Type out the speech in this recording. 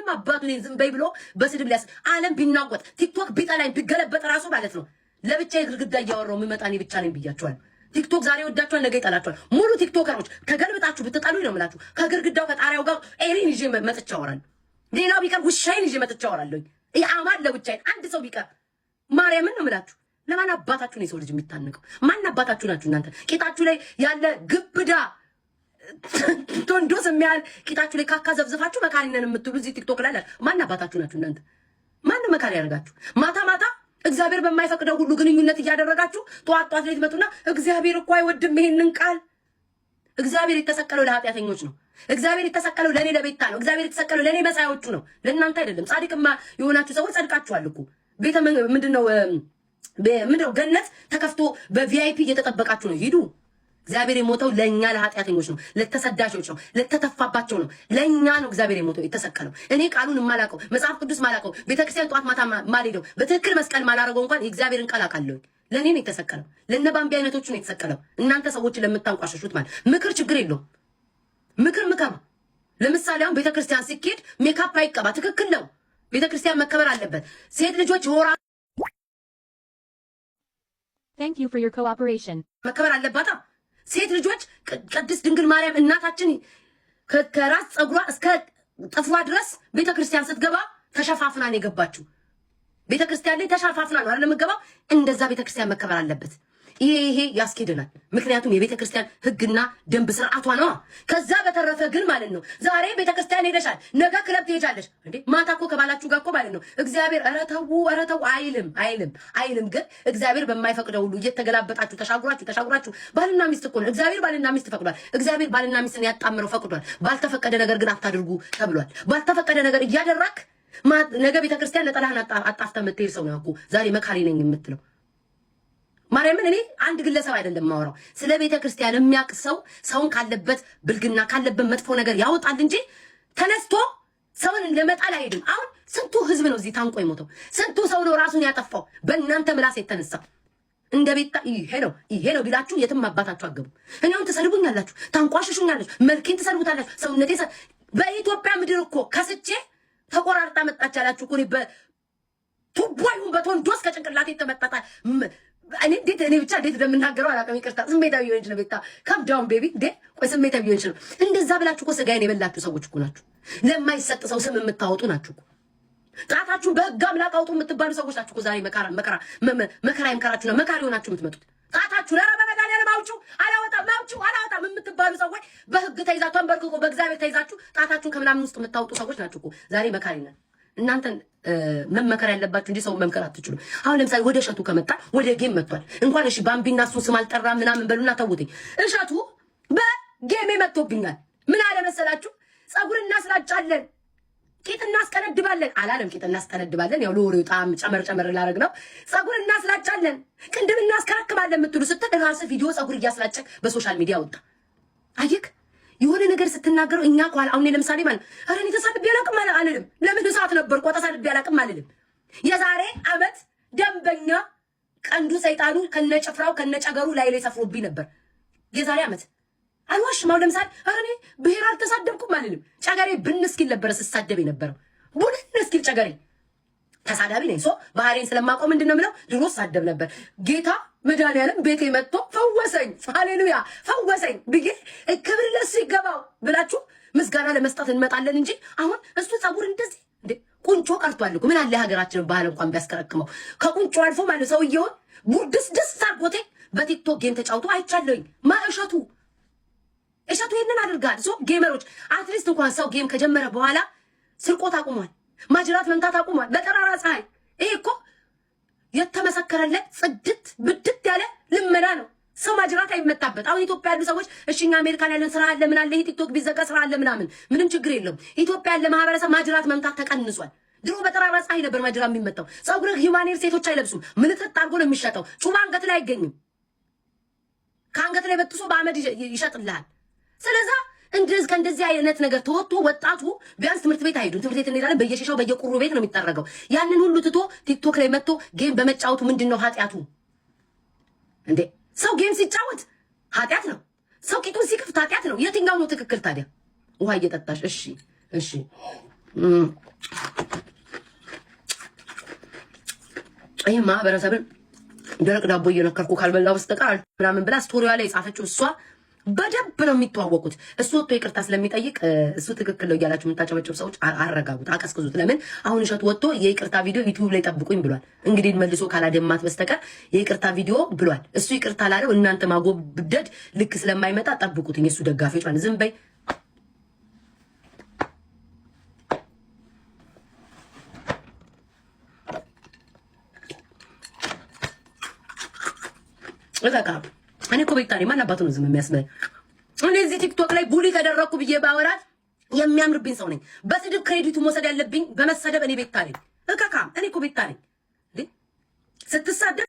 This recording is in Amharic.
ማንም አባቱ እኔን ዝም በይ ብሎ በስድብ ሊያስ ዓለም ቢናወጥ ቲክቶክ ቢጠላኝ ቢገለበጥ ራሱ ማለት ነው ለብቻ ግድግዳ እያወራው የምመጣኔ ብቻ ነኝ ብያቸዋል። ቲክቶክ ዛሬ ወዳቸዋል ነገ ይጠላቸዋል። ሙሉ ቲክቶከሮች ከገልብጣችሁ ብትጠሉ ነው የምላችሁ። ከግድግዳው ከጣሪያው ጋር ኤሪን ይዤ መጥቼ አወራለሁ። ሌላው ቢቀር ውሻዬን ይዤ መጥቼ አወራለሁ። አማን ለብቻዬን አንድ ሰው ቢቀር ማርያምን ነው የምላችሁ። ለማን አባታችሁ ነው የሰው ልጅ የሚታነቀው? ማን አባታችሁ ናችሁ እናንተ? ቂጣችሁ ላይ ያለ ግብዳ ቶንዶስ የሚያል ቂጣችሁ ላይ ካካ ዘብዝፋችሁ መካሪ ነን የምትሉ እዚህ ቲክቶክ ላይ ማን አባታችሁ ናችሁ እናንተ? ማን መካሪ ያደርጋችሁ? ማታ ማታ እግዚአብሔር በማይፈቅደው ሁሉ ግንኙነት እያደረጋችሁ ጧት ጧት ላይ ትመጡና እግዚአብሔር እኮ አይወድም ይሄንን ቃል። እግዚአብሔር የተሰቀለው ለኃጢአተኞች ነው። እግዚአብሔር የተሰቀለው ለኔ ለቤታ ነው። እግዚአብሔር የተሰቀለው ለኔ መሳዮቹ ነው፣ ለእናንተ አይደለም። ጻድቅማ የሆናችሁ ሰዎች ጸድቃችኋል እኮ። ቤተ ምንድነው ገነት ተከፍቶ በቪአይፒ እየተጠበቃችሁ ነው። ሂዱ። እግዚአብሔር የሞተው ለኛ ለኃጢአተኞች ነው፣ ለተሰዳሾች ነው፣ ለተተፋባቸው ነው። ለኛ ነው እግዚአብሔር የሞተው የተሰቀለው። እኔ ቃሉን ማላቀው መጽሐፍ ቅዱስ ማላቀው ቤተክርስቲያን ጧት ማታ ማልሄደው በትክክል መስቀል ማላረገው እንኳን የእግዚአብሔርን ቃል አውቃለሁ። ለኔ ነው የተሰቀለው። ለነባምቢ አይነቶቹ ነው የተሰቀለው። እናንተ ሰዎች ለምታንቋሽሹት ማለት ምክር ችግር የለውም። ምክር ምከሩ። ለምሳሌ አሁን ቤተክርስቲያን ሲኬድ ሜካፕ አይቀባ፣ ትክክል ነው። ቤተክርስቲያን መከበር አለበት። ሴት ልጆች ወራ Thank you for your cooperation. መከበር አለባታ። ሴት ልጆች ቅድስት ድንግል ማርያም እናታችን ከራስ ጸጉሯ እስከ ጥፍሯ ድረስ ቤተክርስቲያን ስትገባ ተሸፋፍና ነው የገባችው። ቤተክርስቲያን ላይ ተሸፋፍና ነው አይደል የምትገባው? እንደዛ ቤተክርስቲያን መከበር አለበት። ይሄ ያስኬደናል። ምክንያቱም የቤተክርስቲያን ሕግና ደንብ ስርዓቷ ነው። ከዛ በተረፈ ግን ማለት ነው ዛሬ ቤተክርስቲያን ሄደሻል፣ ነገ ክለብ ትሄጃለሽ እንዴ? ማታ እኮ ከባላችሁ ጋር እኮ ማለት ነው እግዚአብሔር ኧረ ተው አይልም። ግን እግዚአብሔር በማይፈቅደው ሁሉ እየተገላበጣችሁ ተሻጉራችሁ ባልና ሚስት እኮ ነው። እግዚአብሔር ባልና ሚስት ፈቅዷል። እግዚአብሔር ባልና ሚስትን ያጣምረው ፈቅዷል። ባልተፈቀደ ነገር ግን አታድርጉ ተብሏል። ባልተፈቀደ ነገር እያደረክ ነገ ቤተክርስቲያን ለጠላህን አጣፍተህ የምትሄድ ሰው ነው እኮ ዛሬ መካሪ ነኝ የምትለው። ማርያምን እኔ አንድ ግለሰብ አይደለም ማወራው፣ ስለ ቤተ ክርስቲያን የሚያውቅ ሰው ሰውን ካለበት ብልግና ካለበት መጥፎ ነገር ያወጣል እንጂ ተነስቶ ሰውን ለመጣል አይሄድም። አሁን ስንቱ ህዝብ ነው እዚህ ታንቆ የሞተው? ስንቱ ሰው ነው ራሱን ያጠፋው በእናንተ ምላስ የተነሳ? እንደ ቤታ ይሄ ነው ቢላችሁ የትም አባታችሁ አገቡ። እኔ አሁን ትሰድቡኛላችሁ፣ ታንቋሽሹኛላችሁ፣ መልኬን ትሰድቡታላችሁ። ሰውነቴ በኢትዮጵያ ምድር እኮ ከስቼ ተቆራርጣ መጣች ያላችሁ እኮ በቱቦ ይሁን በቶንዶስ ከጭንቅላቴ ተመጣጣ እኔ ብቻ እንዴት እንደምናገረው አላውቅም። ይቅርታ ስሜታዊ ሆንሽ ነው ቤታ ካም ዳውን ቤቢ እንዴ ቆይ ስሜታዊ ሆንሽ ነው። እንደዛ ብላችሁ እኮ ስጋዬን የበላችሁ ሰዎች እኮ ናችሁ። ለማይሰጥ ሰው ስም የምታወጡ ናችሁ እኮ። ጣታችሁን በህግ አምላክ አውጡ የምትባሉ ሰዎች ናችሁ እኮ። ዛሬ መከራ ይምከራችሁ ነው መካሪ ሆናችሁ የምትመጡት። ጣታችሁ ለራ በመድኃኒዓለም አውጪው አላወጣም የምትባሉ ሰዎች በህግ ተይዛችሁ ተንበርክኮ በእግዚአብሔር ተይዛችሁ ጣታችሁን ከምናምን ውስጥ የምታወጡ ሰዎች ናችሁ እኮ። ዛሬ መካሪ ነን። እናንተን መመከር ያለባችሁ እንጂ ሰው መምከር አትችሉም። አሁን ለምሳሌ ወደ እሸቱ ከመጣ ወደ ጌም መጥቷል። እንኳን እሺ ባምቢና እሱን ስም አልጠራ ምናምን በሉና ተውትኝ። እሸቱ በጌም መጥቶብኛል። ምን አለ መሰላችሁ? ፀጉር እናስላጫለን፣ ቂጥ እናስቀነድባለን አላለም። ቂጥ እናስቀነድባለን ያው ለወሬው ጣም ጨመር ላረግ ነው። ፀጉር እናስላጫለን፣ ቅንድብ እናስከረክባለን የምትሉ ስትል ራስህ ቪዲዮ ፀጉር እያስላጨክ በሶሻል ሚዲያ ወጣ። አየክ የሆነ ነገር ስትናገረው እኛ ቋል አሁን ለምሳሌ ማለት አረ እኔ ተሳድቤ አላቅም አልልም። ለምን ሰዓት ነበርኩ ተሳድቤ አላቅም አልልም። የዛሬ አመት ደንበኛ ቀንዱ ሰይጣኑ ከነጭፍራው ከነጨገሩ ላይ ሰፍሮብኝ ነበር። የዛሬ አመት አልዋሽም። አሁን ለምሳሌ አረ እኔ ብሔር አልተሳደብኩም አልልም። ጨገሬ ብን እስኪል ነበር ስሳደብ የነበረው ቡን እስኪል ጨገሬ ተሳዳቢ ነኝ። ባህሬን ስለማቆም ምንድነው የምለው ድሮ ሳደብ ነበር። ጌታ መድኃኒዓለም ቤቴ መጥቶ ፈወሰኝ። ሃሌሉያ ፈወሰኝ ብዬ ክብር ለሱ ይገባው ብላችሁ ምስጋና ለመስጠት እንመጣለን እንጂ አሁን እሱ ፀጉር እንደዚህ እንዴ ቁንጮ ቀርቷል እኮ። ምን አለ ሀገራችንን ባህል እንኳን ቢያስከረክመው ከቁንጮ አልፎ ማለት ሰውየውን ቡርድስ ደስ አርጎቴ በቲክቶክ ጌም ተጫውቶ አይቻለኝ። እሸቱ ይሄንን አድርጋል። ጌመሮች አትሊስት እንኳን ሰው ጌም ከጀመረ በኋላ ስርቆት አቁሟል። ማጅራት መምታት አቁሟል። በጠራራ ፀሐይ ይሄ እኮ የተመሰከረለት ጽድት ብድት ያለ ልመና ነው። ሰው ማጅራት አይመታበት። አሁን ኢትዮጵያ ያሉ ሰዎች እሺኛ አሜሪካን ያለን ስራ አለ ምን አለ ይሄ ቲክቶክ ቢዘጋ ስራ አለ ምንም ችግር የለውም። ኢትዮጵያ ያለ ማህበረሰብ ማጅራት መምታት ተቀንሷል። ድሮ በጠራራ ፀሐይ ነበር ማጅራት የሚመታው። ፀጉር ሂውማኔር ሴቶች አይለብሱም። ምልጥጥ አድርጎ ነው የሚሸጠው። ጩባ አንገት ላይ አይገኝም። ከአንገት ላይ በጥሶ በአመድ ይሸጥልሃል። ስለዚህ ከእንደዚህ አይነት ነገር ተወጥቶ ወጣቱ ቢያንስ ትምህርት ቤት አይሄዱም። ትምህርት ቤት እንሄዳለን በየሽሻው በየቁሩ ቤት ነው የሚጠረገው። ያንን ሁሉ ትቶ ቲክቶክ ላይ መጥቶ ጌም በመጫወቱ ምንድነው ኃጢያቱ እንዴ? ሰው ጌም ሲጫወት ኃጢያት ነው። ሰው ቂጡን ሲከፍት ኃጢያት ነው። የትኛው ነው ትክክል ታዲያ? ውሃ እየጠጣሽ እሺ ይህ ማህበረሰብን ደረቅ ዳቦ እየነከርኩ ካልበላ በስተቀር ምናምን ብላ ስቶሪዋ ላይ የጻፈችው እሷ በደንብ ነው የሚተዋወቁት። እሱ ወጥቶ ይቅርታ ስለሚጠይቅ እሱ ትክክል ነው እያላችሁ የምታጨበጭብ ሰዎች አረጋጉት፣ አቀዝቅዙት። ለምን አሁን እሸቱ ወጥቶ የይቅርታ ቪዲዮ ዩቲዩብ ላይ ጠብቁኝ ብሏል። እንግዲህ መልሶ ካላደማት በስተቀር የይቅርታ ቪዲዮ ብሏል። እሱ ይቅርታ ላለው እናንተ ማጎብደድ ልክ ስለማይመጣ ጠብቁትኝ። የሱ ደጋፊዎች ማለት ዝም በይ በቃ። እኔ እኮ ቤታሪ ማን አባቱ ነው ዝም የሚያስበል? እኔ እዚህ ቲክቶክ ላይ ቡሊ ተደረኩ ብዬ ባወራት የሚያምርብኝ ሰው ነኝ። በስድብ ክሬዲቱ መውሰድ ያለብኝ በመሰደብ እኔ ቤታሪ እካካ። እኔ እኮ ቤታሪ ስትሳደብ